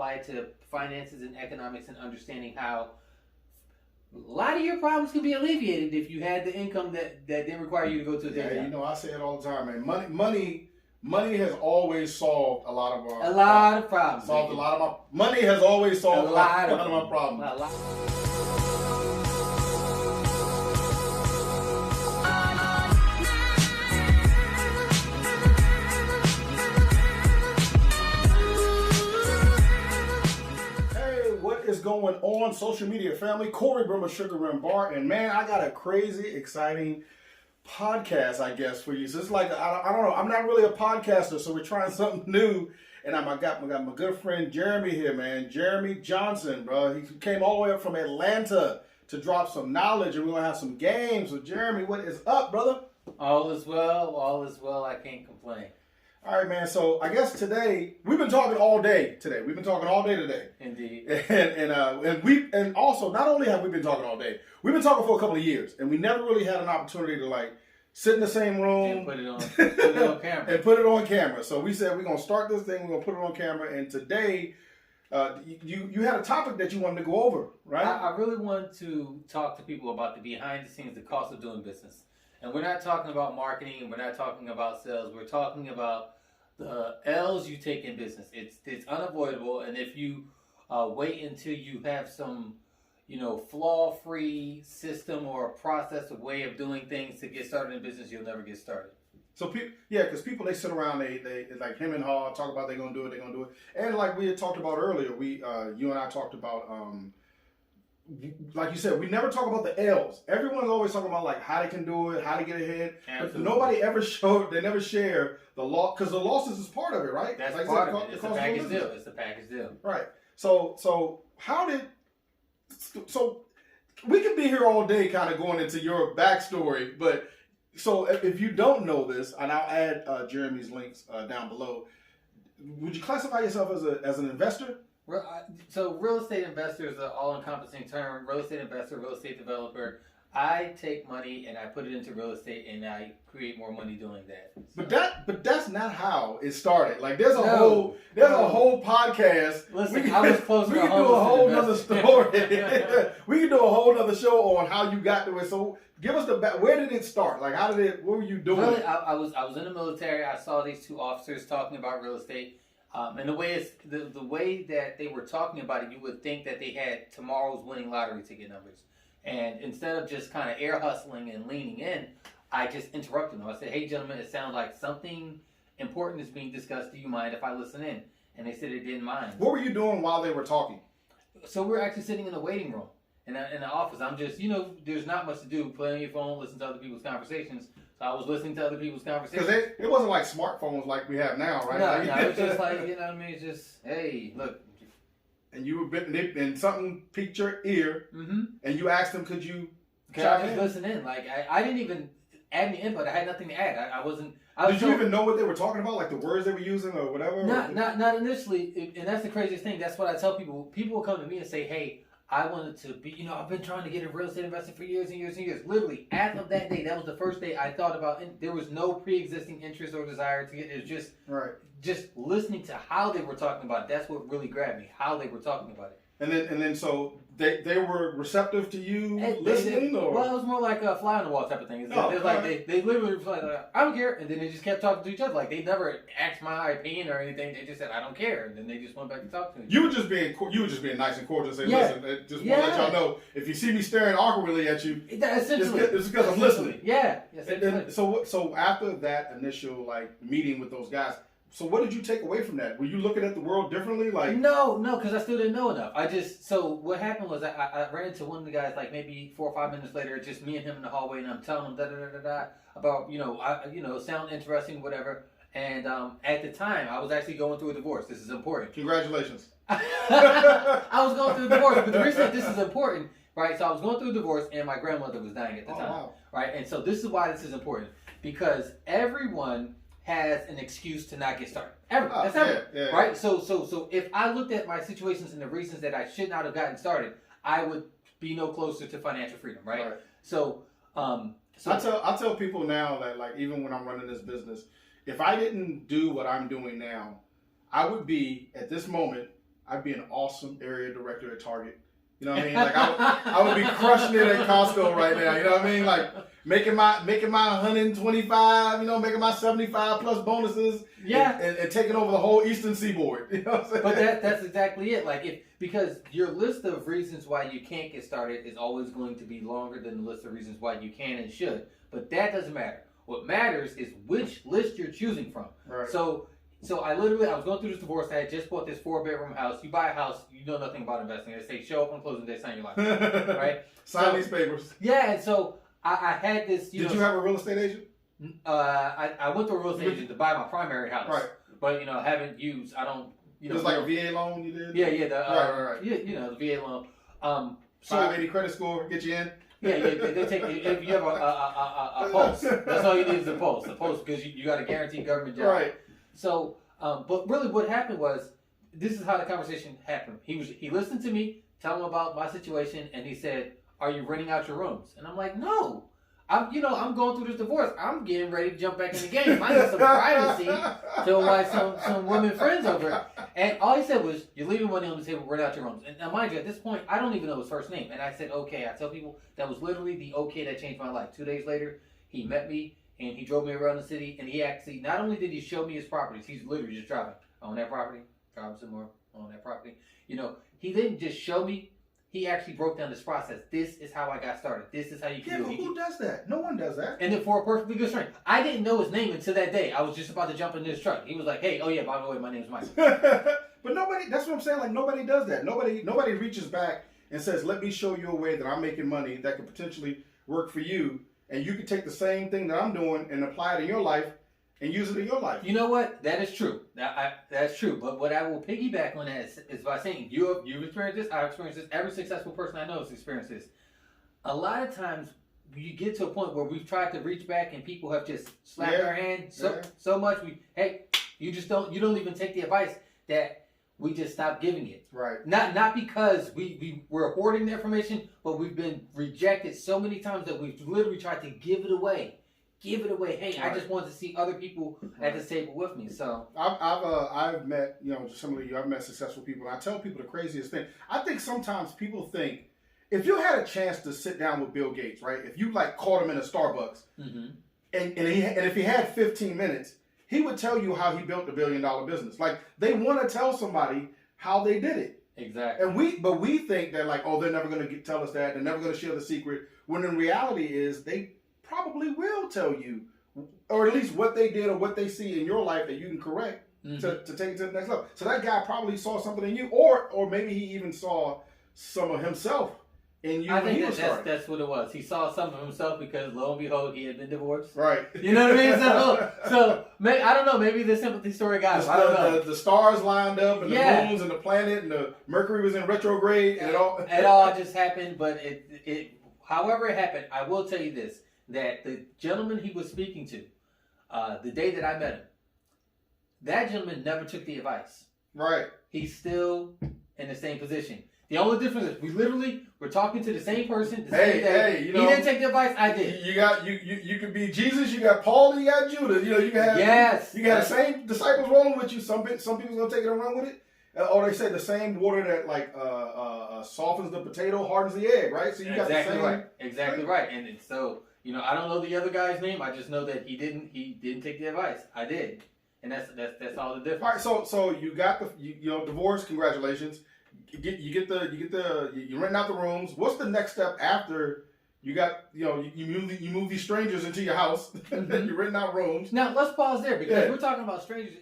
apply it to finances and economics and understanding how a lot of your problems could be alleviated if you had the income that didn't require you to go to a day job. You know, I say it all the time, man. Money has always solved a lot of our problems. Solved a lot of my money has always solved a lot of my problems. Is going on social media family? Corey Brimmer, Sugar Rim Bar, and man, I got a crazy exciting podcast, I guess, for you. So it's like I don't know. I'm not really a podcaster, so we're trying something new. And I got my good friend Jeremy here, man. Jeremy Johnson, bro. He came all the way up from Atlanta to drop some knowledge, and we're gonna have some games. So Jeremy, what is up, brother? All is well. All is well. I can't complain. All right, man. So I guess today we've been talking all day today. We've been talking all day today. Indeed. And also not only have we been talking all day, we've been talking for a couple of years, and we never really had an opportunity to like sit in the same room and put it on camera. And put it on camera. So we said we're gonna start this thing. We're gonna put it on camera. And today, you had a topic that you wanted to go over, right? I really want to talk to people about the behind the scenes, the cost of doing business. And we're not talking about marketing, and we're not talking about sales. We're talking about the L's you take in business. It's unavoidable, and if you wait until you have some, flaw-free system or a process, a way of doing things to get started in business, you'll never get started. So because people they sit around, they like him and Haw talk about they're gonna do it, and like we had talked about earlier, you and I talked about. Like you said, we never talk about the L's. Everyone's always talking about like how they can do it, how to get ahead. Absolutely. But nobody they never share the loss, because the losses is part of it, right? That's like part of it. It's a package deal. It's a package deal. Right. So we could be here all day kind of going into your backstory, but so if you don't know this, and I'll add Jeremy's links down below, would you classify yourself as an investor? So real estate investor is an all-encompassing term. Real estate investor, real estate developer. I take money and I put it into real estate, and I create more money doing that. So. But that's not how it started. Like there's a whole podcast. Listen, I was closer. We can do a whole nother story. We can do a whole nother show on how you got to it. So give us where did it start? Like what were you doing? Really, I was in the military. I saw these two officers talking about real estate. And the way that they were talking about it, you would think that they had tomorrow's winning lottery ticket numbers. And instead of just kind of air hustling and leaning in, I just interrupted them. I said, "Hey, gentlemen, it sounds like something important is being discussed. Do you mind if I listen in?" And they said they didn't mind. What were you doing while they were talking? So we're actually sitting in the waiting room in the office. I'm just, there's not much to do. Play on your phone, listen to other people's conversations. So I was listening to other people's conversations. Because it wasn't like smartphones like we have now, right? No, it was just like, it's just, hey, look. And you were and something piqued your ear, and you asked them, could you chime in? Listen in. Like, I didn't even add any input. I had nothing to add. Did you even know what they were talking about, like the words they were using or whatever? Not initially. And that's the craziest thing. That's what I tell people. People will come to me and say, hey, I wanted to be, I've been trying to get a real estate investor for years and years and years. Literally, as of that day, that was the first day I thought about it. There was no pre-existing interest or desire to get it. It was just listening to how they were talking about it. That's what really grabbed me, how they were talking about it. And then so they were receptive to you listening? Well, it was more like a fly on the wall type of thing. They literally was like, I don't care. And then they just kept talking to each other. Like, they never asked my opinion or anything. They just said, I don't care. And then they just went back to talk to me. You were just being nice and cordial. Say, listen, just want to let y'all know, if you see me staring awkwardly at you, it's because I'm listening. Yeah. So after that initial meeting with those guys, so what did you take away from that? Were you looking at the world differently? No, because I still didn't know enough. So what happened was I ran into one of the guys maybe 4 or 5 minutes later, just me and him in the hallway, and I'm telling him about sound interesting, whatever. And at the time, I was actually going through a divorce. This is important. Congratulations. I was going through a divorce, but the reason this is important, right? So I was going through a divorce, and my grandmother was dying at the time, right? And so this is why this is important, because everyone has an excuse to not get started. That's everyone, right? So if I looked at my situations and the reasons that I should not have gotten started, I would be no closer to financial freedom, right? So I tell people now that even when I'm running this business, if I didn't do what I'm doing now, I would be at this moment I'd be an awesome area director at Target. You know what I mean? Like I would be crushing it at Costco right now. You know what I mean? Like making my 125, you know, making my 75 plus bonuses. Yeah. And taking over the whole Eastern Seaboard. You know what I'm saying? But that's exactly it. Like because your list of reasons why you can't get started is always going to be longer than the list of reasons why you can and should. But that doesn't matter. What matters is which list you're choosing from. Right. So I was going through this divorce. I had just bought this 4-bedroom house. You buy a house, you know nothing about investing. They say show up on closing day, sign your life, right? Sign these papers. Yeah, and so I had this. Did you have a real estate agent? I went to a real estate agent to buy my primary house, right? But haven't used. I don't. It was like a VA loan you did. Yeah. Right. Yeah, the VA loan. 580 credit score, get you in. Yeah, they take if you have a pulse. That's all you need is a pulse. A pulse because you got a guaranteed government job. Right. So, but really, what happened was this is how the conversation happened. He listened to me, tell him about my situation, and he said, "Are you renting out your rooms?" And I'm like, "No." I'm going through this divorce. I'm getting ready to jump back in the game. I need some privacy to invite some women friends over. And all he said was, "You're leaving money on the table. Rent out your rooms." And now, mind you, at this point, I don't even know his first name. And I said, "Okay." I tell people that was literally the okay that changed my life. 2 days later, he met me and he drove me around the city. And he actually, not only did he show me his properties, he's literally just driving on that property, driving some more on that property. He didn't just show me. He actually broke down this process. This is how I got started. This is how you can do it. But who does that? No one does that. And then for a perfectly good strength. I didn't know his name until that day. I was just about to jump in this truck. He was like, "Hey, oh yeah, by the way, my name's Mike." But nobody, that's what I'm saying. Like nobody does that. Nobody reaches back and says, "Let me show you a way that I'm making money that could potentially work for you. And you can take the same thing that I'm doing and apply it in your life and use it in your life." You know what? That is true. That's true. But what I will piggyback on that is by saying you've experienced this, I've experienced this, every successful person I know has experienced this. A lot of times you get to a point where we've tried to reach back and people have just slapped our hand so much you don't even take the advice that we just stop giving it. Right. Not because we're hoarding the information, but we've been rejected so many times that we've literally tried to give it away. Give it away. Hey, I just want to see other people at this table with me. So I've met, similar to you, I've met successful people, and I tell people the craziest thing. I think sometimes people think if you had a chance to sit down with Bill Gates, right? If you caught him in a Starbucks, and if he had 15 minutes, he would tell you how he built the $1 billion business. Like they want to tell somebody how they did it. Exactly. And we think that they're never going to tell us that. They're never going to share the secret. When in reality is they probably will tell you, or at least what they did or what they see in your life that you can correct to take it to the next level. So that guy probably saw something in you, or maybe he even saw some of himself in you. I think that's what it was. He saw some of himself because lo and behold, he had been divorced. Right. You know what I mean? So I don't know. Maybe the sympathy story got him. I don't know. The stars lined up, and the moons, and the planet, and the Mercury was in retrograde, and it all. It all just happened, but it. However it happened, I will tell you this. That the gentleman he was speaking to, the day that I met him, that gentleman never took the advice. Right. He's still in the same position. The only difference is we're talking to the same person. The same day. He didn't take the advice. I did. You could be Jesus. You got Paul. You got Judas. You can have You got the same disciples rolling with you. Some people's gonna take it and run with it. Or they say the same water that softens the potato hardens the egg. Right. So you got the same. Right. Exactly right. And so. I don't know the other guy's name. I just know that he didn't take the advice. I did, and that's all the difference. All right, so you got the divorce. Congratulations. You're renting out the rooms. What's the next step after you got you move these strangers into your house and then you're renting out rooms? Now let's pause there because we're talking about strangers.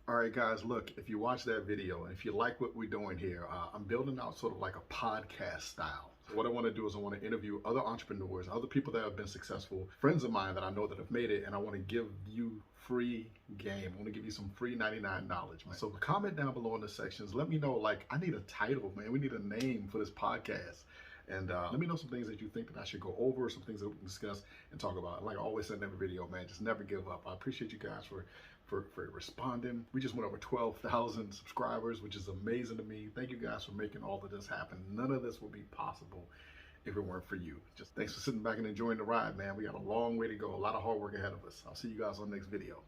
All right, guys, look, if you watch that video and if you like what we're doing here, I'm building out sort of like a podcast style. So what I want to do is I want to interview other entrepreneurs, other people that have been successful, friends of mine that I know that have made it, and I want to give you free game. I want to give you some free 99 knowledge, man. So comment down below in the sections. Let me know, I need a title, man. We need a name for this podcast. And let me know some things that you think that I should go over, some things that we can discuss and talk about. Like I always said in every video, man, just never give up. I appreciate you guys for responding. We just went over 12,000 subscribers, which is amazing to me. Thank you guys for making all of this happen. None of this would be possible if it weren't for you. Just thanks for sitting back and enjoying the ride, man. We got a long way to go, a lot of hard work ahead of us. I'll see you guys on the next video.